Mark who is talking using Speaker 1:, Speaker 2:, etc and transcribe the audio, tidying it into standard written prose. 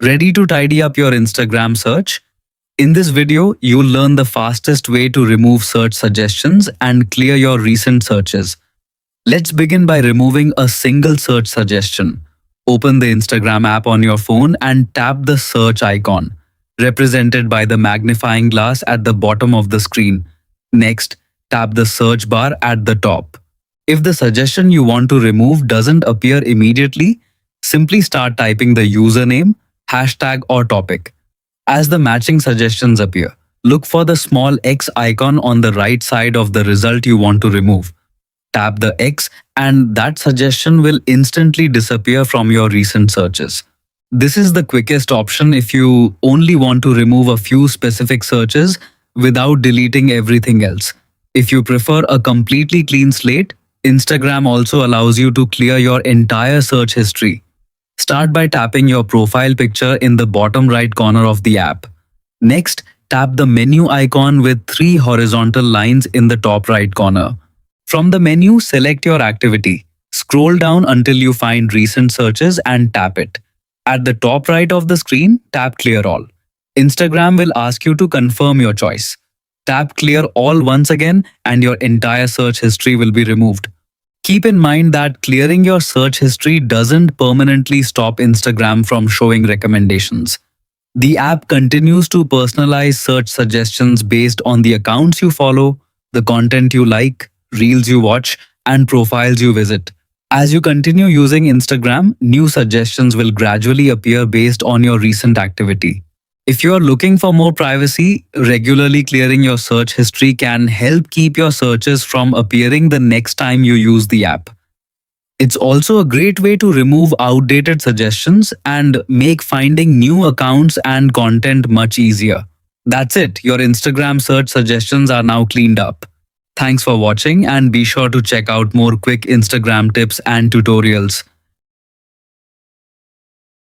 Speaker 1: Ready to tidy up your Instagram search? In this video, you'll learn the fastest way to remove search suggestions and clear your recent searches. Let's begin by removing a single search suggestion. Open the Instagram app on your phone and tap the search icon, represented by the magnifying glass at the bottom of the screen. Next, tap the search bar at the top. If the suggestion you want to remove doesn't appear immediately, simply start typing the username, hashtag or topic. As the matching suggestions appear, look for the small X icon on the right side of the result you want to remove. Tap the X and that suggestion will instantly disappear from your recent searches. This is the quickest option if you only want to remove a few specific searches without deleting everything else. If you prefer a completely clean slate, Instagram also allows you to clear your entire search history. Start by tapping your profile picture in the bottom right corner of the app. Next, tap the menu icon with 3 horizontal lines in the top right corner. From the menu, select your activity. Scroll down until you find recent searches and tap it. At the top right of the screen, tap Clear All. Instagram will ask you to confirm your choice. Tap Clear All once again and your entire search history will be removed. Keep in mind that clearing your search history doesn't permanently stop Instagram from showing recommendations. The app continues to personalize search suggestions based on the accounts you follow, the content you like, reels you watch, and profiles you visit. As you continue using Instagram, new suggestions will gradually appear based on your recent activity. If you are looking for more privacy, regularly clearing your search history can help keep your searches from appearing the next time you use the app. It's also a great way to remove outdated suggestions and make finding new accounts and content much easier. That's it, your Instagram search suggestions are now cleaned up. Thanks for watching and be sure to check out more quick Instagram tips and tutorials.